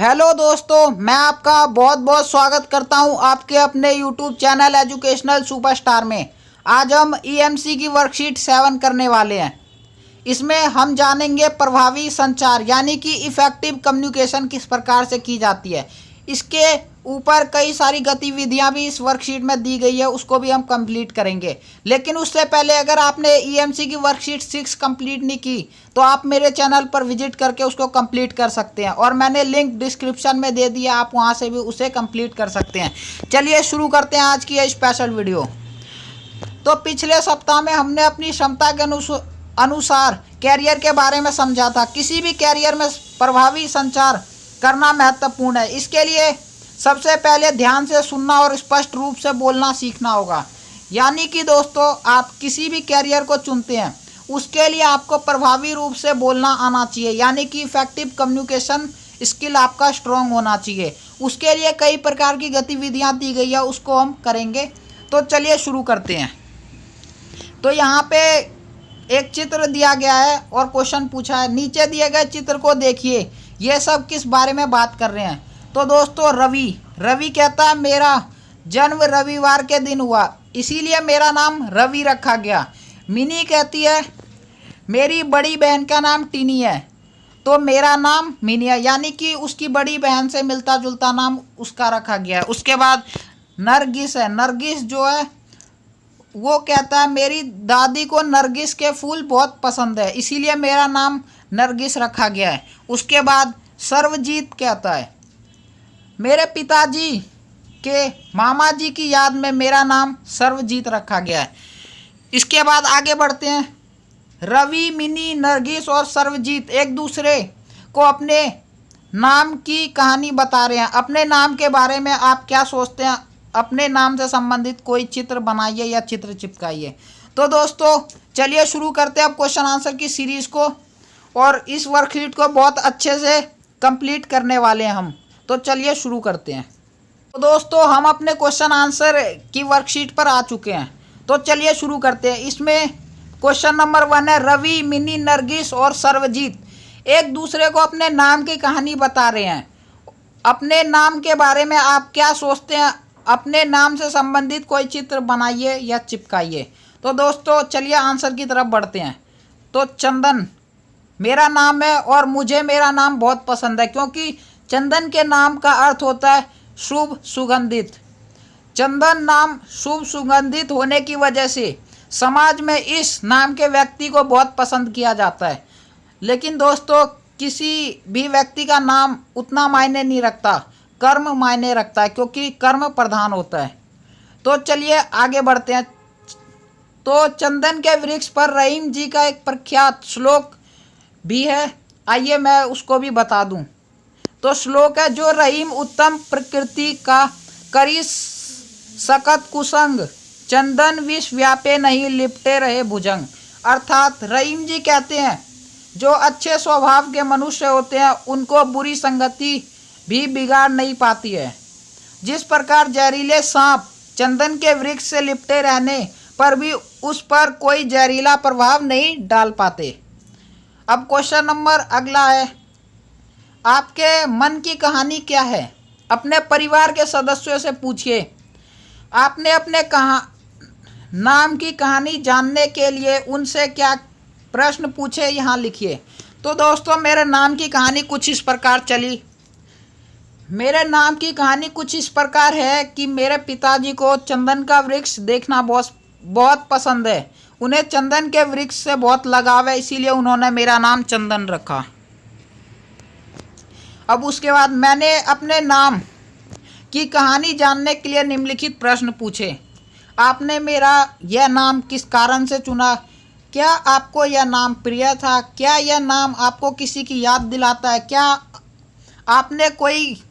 Hello दोस्तों, मैं आपका बहुत बहुत स्वागत करता हूं आपके अपने यूट्यूब चैनल एजुकेशनल सुपरस्टार में। आज हम ईएमसी की वर्कशीट 7 करने वाले हैं। इसमें हम जानेंगे प्रभावी संचार यानी कि इफ़ेक्टिव कम्युनिकेशन किस प्रकार से की जाती है। इसके ऊपर कई सारी गतिविधियां भी इस वर्कशीट में दी गई है, उसको भी हम कंप्लीट करेंगे। लेकिन उससे पहले अगर आपने ईएमसी की वर्कशीट 6 कंप्लीट नहीं की तो आप मेरे चैनल पर विजिट करके उसको कंप्लीट कर सकते हैं और मैंने लिंक डिस्क्रिप्शन में दे दिया, आप वहां से भी उसे कंप्लीट कर सकते हैं। चलिए शुरू करते हैं आज की ये स्पेशल वीडियो। तो पिछले सप्ताह में हमने अपनी क्षमता के अनुसार कैरियर के बारे में समझा था। किसी भी कैरियर में प्रभावी संचार करना महत्वपूर्ण है। इसके लिए सबसे पहले ध्यान से सुनना और स्पष्ट रूप से बोलना सीखना होगा। यानी कि दोस्तों, आप किसी भी कैरियर को चुनते हैं उसके लिए आपको प्रभावी रूप से बोलना आना चाहिए, यानी कि इफेक्टिव कम्युनिकेशन स्किल आपका स्ट्रॉन्ग होना चाहिए। उसके लिए कई प्रकार की गतिविधियां दी गई है, उसको हम करेंगे। तो चलिए शुरू करते हैं। तो यहाँ पे एक चित्र दिया गया है और क्वेश्चन पूछा है। नीचे दिए गए चित्र को देखिए, ये सब किस बारे में बात कर रहे हैं। तो दोस्तों, रवि कहता है मेरा जन्म रविवार के दिन हुआ, इसीलिए मेरा नाम रवि रखा गया। मिनी कहती है मेरी बड़ी बहन का नाम टीनी है, तो मेरा नाम मिनी है, यानी कि उसकी बड़ी बहन से मिलता जुलता नाम उसका रखा गया है। उसके बाद नरगिस है। नरगिस जो है वो कहता है मेरी दादी को नरगिस के फूल बहुत पसंद है, इसीलिए मेरा नाम नरगिस रखा गया है। उसके बाद सर्वजीत कहता है मेरे पिताजी के मामा जी की याद में मेरा नाम सर्वजीत रखा गया है। इसके बाद आगे बढ़ते हैं। रवि, मिनी, नरगिस और सर्वजीत एक दूसरे को अपने नाम की कहानी बता रहे हैं। अपने नाम के बारे में आप क्या सोचते हैं? अपने नाम से संबंधित कोई चित्र बनाइए या चित्र चिपकाइए। तो दोस्तों, चलिए शुरू करते हैं अब क्वेश्चन आंसर की सीरीज़ को, और इस वर्कशीट को बहुत अच्छे से कंप्लीट करने वाले हैं हम। तो चलिए शुरू करते हैं। तो दोस्तों, हम अपने क्वेश्चन आंसर की वर्कशीट पर आ चुके हैं। तो चलिए शुरू करते हैं। इसमें क्वेश्चन नंबर 1 है रवि, मिनी, नरगिस और सर्वजीत एक दूसरे को अपने नाम की कहानी बता रहे हैं। अपने नाम के बारे में आप क्या सोचते हैं? अपने नाम से संबंधित कोई चित्र बनाइए या चिपकाइए। तो दोस्तों, चलिए आंसर की तरफ बढ़ते हैं। तो चंदन मेरा नाम है और मुझे मेरा नाम बहुत पसंद है, क्योंकि चंदन के नाम का अर्थ होता है शुभ सुगंधित। चंदन नाम शुभ सुगंधित होने की वजह से समाज में इस नाम के व्यक्ति को बहुत पसंद किया जाता है। लेकिन दोस्तों, किसी भी व्यक्ति का नाम उतना मायने नहीं रखता, कर्म मायने रखता है, क्योंकि कर्म प्रधान होता है। तो चलिए आगे बढ़ते हैं। तो चंदन के वृक्ष पर रहीम जी का एक प्रख्यात श्लोक भी है, आइए मैं उसको भी बता दूं। तो श्लोक है जो रहीम उत्तम प्रकृति का करी सकत कुसंग, चंदन विष व्यापे नहीं लिपटे रहे भुजंग। अर्थात रहीम जी कहते हैं जो अच्छे स्वभाव के मनुष्य होते हैं उनको बुरी संगति भी बिगाड़ नहीं पाती है। जिस प्रकार जहरीले सांप चंदन के वृक्ष से लिपटे रहने पर भी उस पर कोई जहरीला प्रभाव नहीं डाल पाते। अब क्वेश्चन नंबर अगला है, आपके मन की कहानी क्या है? अपने परिवार के सदस्यों से पूछिए। आपने अपने नाम की कहानी जानने के लिए उनसे क्या प्रश्न पूछे, यहाँ लिखिए। तो दोस्तों, मेरे नाम की कहानी कुछ इस प्रकार चली। मेरे नाम की कहानी कुछ इस प्रकार है कि मेरे पिताजी को चंदन का वृक्ष देखना बहुत पसंद है। उन्हें चंदन के वृक्ष से बहुत लगाव है, इसीलिए उन्होंने मेरा नाम चंदन रखा। अब उसके बाद मैंने अपने नाम की कहानी जानने के लिए निम्नलिखित प्रश्न पूछे। आपने मेरा यह नाम किस कारण से चुना? क्या आपको यह नाम प्रिय था? क्या यह नाम आपको किसी की याद दिलाता है? क्या आपने कोई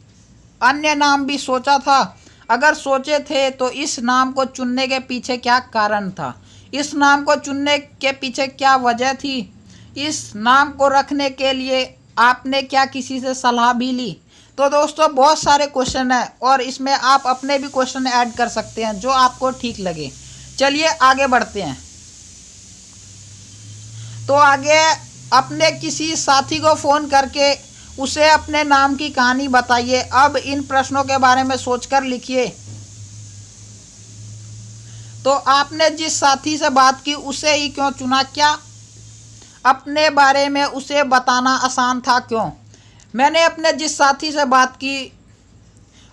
अन्य नाम भी सोचा था? अगर सोचे थे तो इस नाम को चुनने के पीछे क्या कारण था? इस नाम को चुनने के पीछे क्या वजह थी? इस नाम को रखने के लिए आपने क्या किसी से सलाह भी ली? तो दोस्तों, बहुत सारे क्वेश्चन हैं और इसमें आप अपने भी क्वेश्चन ऐड कर सकते हैं जो आपको ठीक लगे। चलिए आगे बढ़ते हैं। तो आगे अपने किसी साथी को फ़ोन करके उसे अपने नाम की कहानी बताइए। अब इन प्रश्नों के बारे में सोचकर लिखिए। तो आपने जिस साथी से बात की उसे ही क्यों चुना? क्या अपने बारे में उसे बताना आसान था? क्यों? मैंने अपने जिस साथी से बात की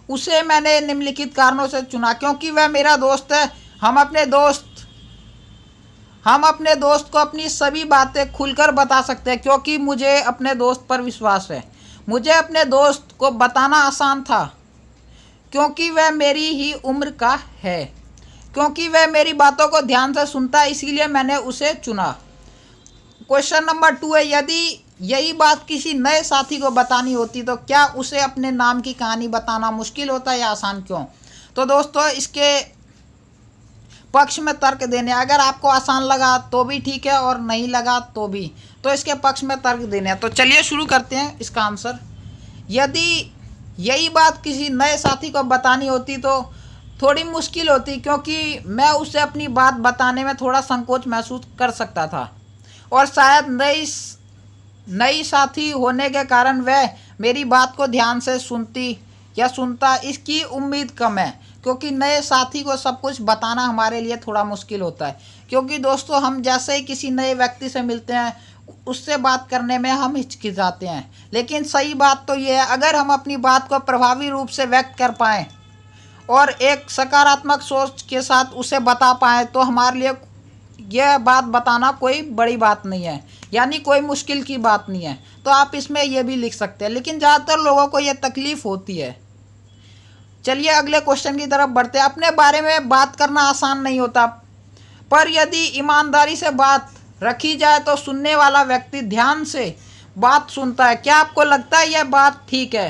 उसे मैंने निम्नलिखित कारणों से चुना। क्योंकि वह मेरा दोस्त है। हम अपने दोस्त को अपनी सभी बातें खुलकर बता सकते हैं, क्योंकि मुझे अपने दोस्त पर विश्वास है। मुझे अपने दोस्त को बताना आसान था क्योंकि वह मेरी ही उम्र का है। क्योंकि वह मेरी बातों को ध्यान से सुनता है, इसीलिए मैंने उसे चुना। क्वेश्चन नंबर 2 है, यदि यही बात किसी नए साथी को बतानी होती तो क्या उसे अपने नाम की कहानी बताना मुश्किल होता या आसान? क्यों? तो दोस्तों, इसके पक्ष में तर्क देने, अगर आपको आसान लगा तो भी ठीक है और नहीं लगा तो भी, तो इसके पक्ष में तर्क देने हैं। तो चलिए शुरू करते हैं इसका आंसर। यदि यही बात किसी नए साथी को बतानी होती तो थोड़ी मुश्किल होती, क्योंकि मैं उसे अपनी बात बताने में थोड़ा संकोच महसूस कर सकता था और शायद नई साथी होने के कारण वह मेरी बात को ध्यान से सुनता इसकी उम्मीद कम है। क्योंकि नए साथी को सब कुछ बताना हमारे लिए थोड़ा मुश्किल होता है, क्योंकि दोस्तों हम जैसे ही किसी नए व्यक्ति से मिलते हैं उससे बात करने में हम हिचकिचाते हैं। लेकिन सही बात तो ये है, अगर हम अपनी बात को प्रभावी रूप से व्यक्त कर पाएँ और एक सकारात्मक सोच के साथ उसे बता पाएँ तो हमारे लिए यह बात बताना कोई बड़ी बात नहीं है, यानी कोई मुश्किल की बात नहीं है। तो आप इसमें यह भी लिख सकते हैं, लेकिन ज़्यादातर लोगों को यह तकलीफ़ होती है। चलिए अगले क्वेश्चन की तरफ बढ़ते हैं। अपने बारे में बात करना आसान नहीं होता, पर यदि ईमानदारी से बात रखी जाए तो सुनने वाला व्यक्ति ध्यान से बात सुनता है। क्या आपको लगता है यह बात ठीक है?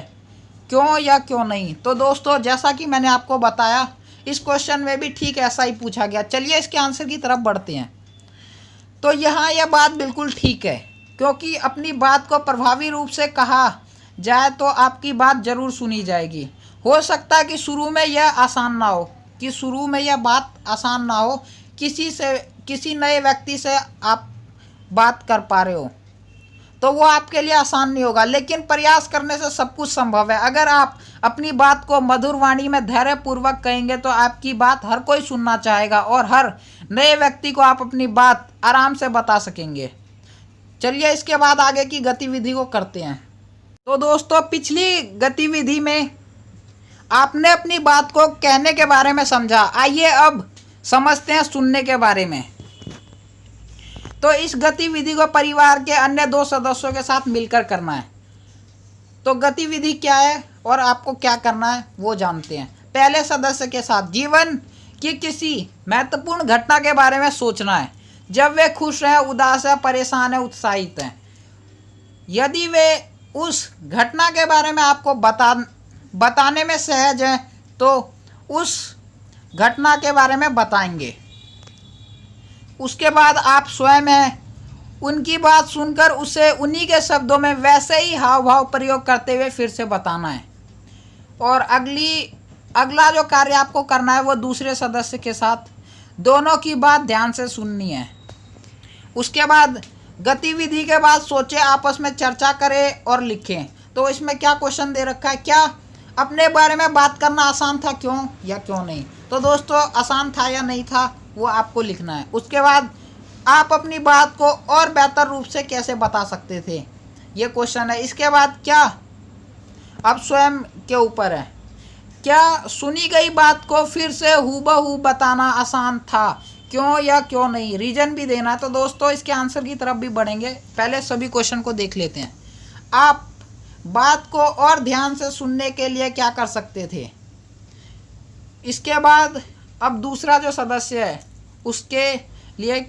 क्यों या क्यों नहीं? तो दोस्तों, जैसा कि मैंने आपको बताया, इस क्वेश्चन में भी ठीक ऐसा ही पूछा गया। चलिए इसके आंसर की तरफ बढ़ते हैं। तो यहाँ यह बात बिल्कुल ठीक है, क्योंकि अपनी बात को प्रभावी रूप से कहा जाए तो आपकी बात ज़रूर सुनी जाएगी। हो सकता है कि शुरू में यह बात आसान ना हो, किसी नए व्यक्ति से आप बात कर पा रहे हो तो वो आपके लिए आसान नहीं होगा, लेकिन प्रयास करने से सब कुछ संभव है। अगर आप अपनी बात को मधुर वाणी में धैर्यपूर्वक कहेंगे तो आपकी बात हर कोई सुनना चाहेगा और हर नए व्यक्ति को आप अपनी बात आराम से बता सकेंगे। चलिए इसके बाद आगे की गतिविधि को करते हैं। तो दोस्तों, पिछली गतिविधि में आपने अपनी बात को कहने के बारे में समझा। आइए अब समझते हैं सुनने के बारे में। तो इस गतिविधि को परिवार के अन्य 2 सदस्यों के साथ मिलकर करना है। तो गतिविधि क्या है और आपको क्या करना है वो जानते हैं। पहले सदस्य के साथ जीवन की किसी महत्वपूर्ण घटना के बारे में सोचना है, जब वे खुश हैं, उदास हैं, परेशान हैं, उत्साहित हैं। यदि वे उस घटना के बारे में आपको बताने में सहज हैं तो उस घटना के बारे में बताएंगे। उसके बाद आप स्वयं हैं, उनकी बात सुनकर उसे उन्हीं के शब्दों में वैसे ही हाव भाव प्रयोग करते हुए फिर से बताना है। और अगला जो कार्य आपको करना है वो दूसरे सदस्य के साथ दोनों की बात ध्यान से सुननी है। उसके बाद गतिविधि के बाद सोचें, आपस में चर्चा करें और लिखें। तो इसमें क्या क्वेश्चन दे रखा है, क्या अपने बारे में बात करना आसान था? क्यों या क्यों नहीं? तो दोस्तों, आसान था या नहीं था वो आपको लिखना है। उसके बाद आप अपनी बात को और बेहतर रूप से कैसे बता सकते थे, ये क्वेश्चन है। इसके बाद क्या, अब स्वयं के ऊपर है, क्या सुनी गई बात को फिर से हूबहू बताना आसान था? क्यों या क्यों नहीं? रीजन भी देना है। तो दोस्तों, इसके आंसर की तरफ भी बढ़ेंगे, पहले सभी क्वेश्चन को देख लेते हैं। आप बात को और ध्यान से सुनने के लिए क्या कर सकते थे? इसके बाद अब दूसरा जो सदस्य है उसके लिए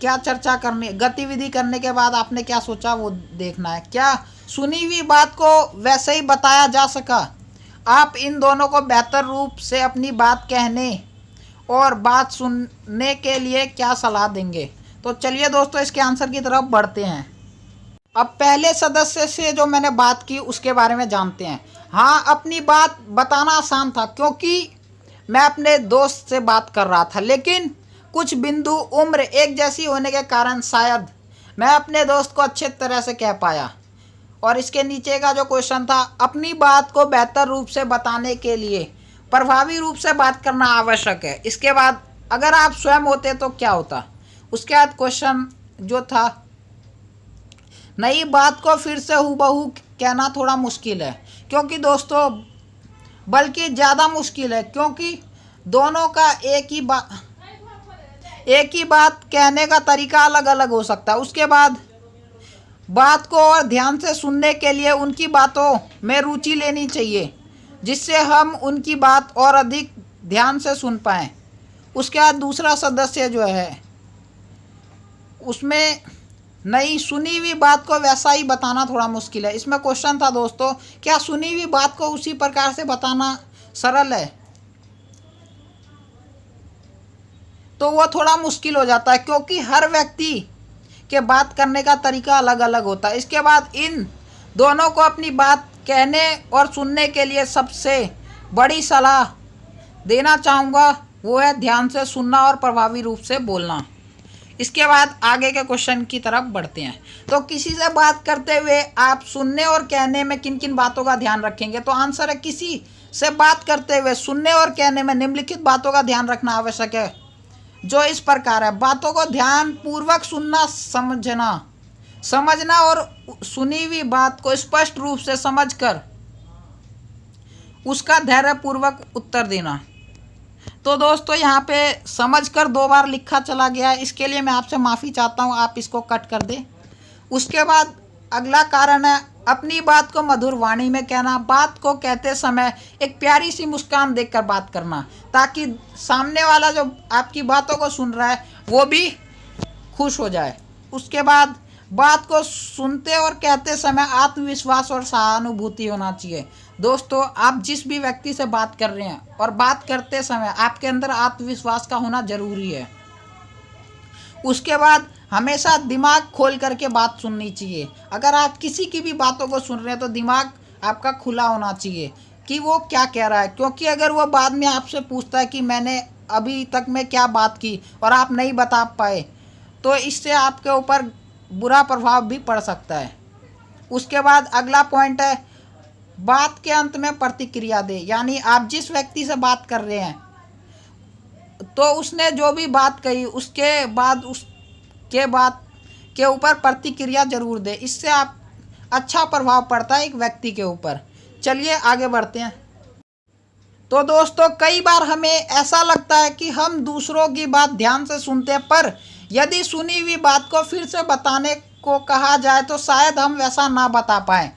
क्या चर्चा करनी, गतिविधि करने के बाद आपने क्या सोचा वो देखना है। क्या सुनी हुई बात को वैसे ही बताया जा सका? आप इन दोनों को बेहतर रूप से अपनी बात कहने और बात सुनने के लिए क्या सलाह देंगे? तो चलिए दोस्तों, इसके आंसर की तरफ बढ़ते हैं। अब पहले सदस्य से जो मैंने बात की उसके बारे में जानते हैं। हाँ, अपनी बात बताना आसान था क्योंकि मैं अपने दोस्त से बात कर रहा था, लेकिन कुछ बिंदु उम्र एक जैसी होने के कारण शायद मैं अपने दोस्त को अच्छे तरह से कह पाया। और इसके नीचे का जो क्वेश्चन था, अपनी बात को बेहतर रूप से बताने के लिए प्रभावी रूप से बात करना आवश्यक है। इसके बाद अगर आप स्वयं होते तो क्या होता। उसके बाद क्वेश्चन जो था, नई बात को फिर से हूबहू कहना थोड़ा मुश्किल है, क्योंकि दोस्तों बल्कि ज़्यादा मुश्किल है, क्योंकि दोनों का एक ही बात कहने का तरीका अलग अलग हो सकता है। उसके बाद बात को और ध्यान से सुनने के लिए उनकी बातों में रुचि लेनी चाहिए, जिससे हम उनकी बात और अधिक ध्यान से सुन पाएँ। उसके बाद दूसरा सदस्य जो है, उसमें नई सुनी हुई बात को वैसा ही बताना थोड़ा मुश्किल है। इसमें क्वेश्चन था दोस्तों, क्या सुनी हुई बात को उसी प्रकार से बताना सरल है? तो वो थोड़ा मुश्किल हो जाता है, क्योंकि हर व्यक्ति के बात करने का तरीका अलग अलग होता है। इसके बाद इन दोनों को अपनी बात कहने और सुनने के लिए सबसे बड़ी सलाह देना चाहूँगा, वो है ध्यान से सुनना और प्रभावी रूप से बोलना। इसके बाद आगे के क्वेश्चन की तरफ बढ़ते हैं। तो किसी से बात करते हुए आप सुनने और कहने में किन किन बातों का ध्यान रखेंगे? तो आंसर है, किसी से बात करते हुए सुनने और कहने में निम्नलिखित बातों का ध्यान रखना आवश्यक है, जो इस प्रकार है। बातों को ध्यान पूर्वक सुनना, समझना और सुनी हुई बात को स्पष्ट रूप से समझकर उसका धैर्यपूर्वक उत्तर देना। तो दोस्तों यहाँ पे समझकर 2 बार लिखा चला गया है, इसके लिए मैं आपसे माफ़ी चाहता हूँ, आप इसको कट कर दें। उसके बाद अगला कारण है, अपनी बात को मधुर वाणी में कहना। बात को कहते समय एक प्यारी सी मुस्कान देकर बात करना, ताकि सामने वाला जो आपकी बातों को सुन रहा है वो भी खुश हो जाए। उसके बाद बात को सुनते और कहते समय आत्मविश्वास और सहानुभूति होना चाहिए। दोस्तों आप जिस भी व्यक्ति से बात कर रहे हैं और बात करते समय आपके अंदर आत्मविश्वास का होना ज़रूरी है। उसके बाद हमेशा दिमाग खोल करके बात सुननी चाहिए। अगर आप किसी की भी बातों को सुन रहे हैं तो दिमाग आपका खुला होना चाहिए कि वो क्या कह रहा है, क्योंकि अगर वो बाद में आपसे पूछता है कि मैंने अभी तक में क्या बात की और आप नहीं बता पाए, तो इससे आपके ऊपर बुरा प्रभाव भी पड़ सकता है। उसके बाद अगला पॉइंट है, बात के अंत में प्रतिक्रिया दे। यानी आप जिस व्यक्ति से बात कर रहे हैं तो उसने जो भी बात कही उसके बाद उसके बात के ऊपर प्रतिक्रिया जरूर दे। इससे आप अच्छा प्रभाव पड़ता है एक व्यक्ति के ऊपर। चलिए आगे बढ़ते हैं। तो दोस्तों कई बार हमें ऐसा लगता है कि हम दूसरों की बात ध्यान से सुनते हैं, पर यदि सुनी हुई बात को फिर से बताने को कहा जाए तो शायद हम वैसा ना बता पाएँ।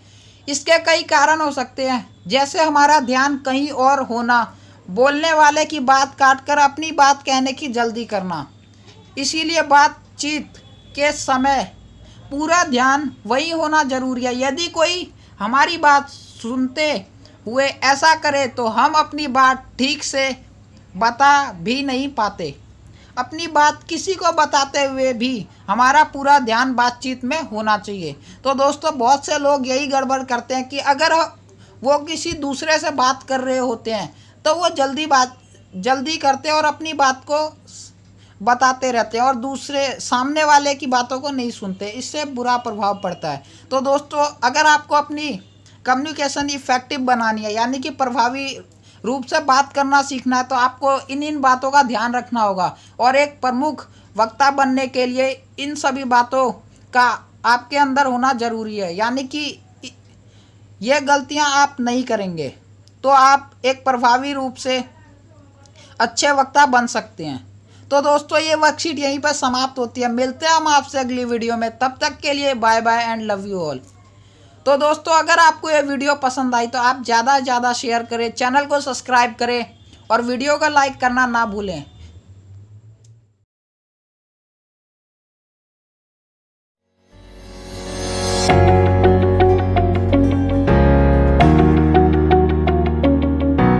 इसके कई कारण हो सकते हैं, जैसे हमारा ध्यान कहीं और होना, बोलने वाले की बात काटकर अपनी बात कहने की जल्दी करना। इसीलिए बातचीत के समय पूरा ध्यान वही होना जरूरी है। यदि कोई हमारी बात सुनते हुए ऐसा करे तो हम अपनी बात ठीक से बता भी नहीं पाते। अपनी बात किसी को बताते हुए भी हमारा पूरा ध्यान बातचीत में होना चाहिए। तो दोस्तों बहुत से लोग यही गड़बड़ करते हैं कि अगर वो किसी दूसरे से बात कर रहे होते हैं तो वो जल्दी करते हैं और अपनी बात को बताते रहते हैं और दूसरे सामने वाले की बातों को नहीं सुनते। इससे बुरा प्रभाव पड़ता है। तो दोस्तों अगर आपको अपनी कम्युनिकेशन इफेक्टिव बनानी है, यानी कि प्रभावी रूप से बात करना सीखना है, तो आपको इन बातों का ध्यान रखना होगा। और एक प्रमुख वक्ता बनने के लिए इन सभी बातों का आपके अंदर होना ज़रूरी है। यानी कि ये गलतियां आप नहीं करेंगे तो आप एक प्रभावी रूप से अच्छे वक्ता बन सकते हैं। तो दोस्तों ये वर्कशीट यहीं पर समाप्त होती है। मिलते हैं हम आपसे अगली वीडियो में, तब तक के लिए bye bye and love you all. तो दोस्तों अगर आपको ये वीडियो पसंद आई तो आप ज़्यादा से ज़्यादा शेयर करें, चैनल को सब्सक्राइब करें और वीडियो को लाइक करना ना भूलें।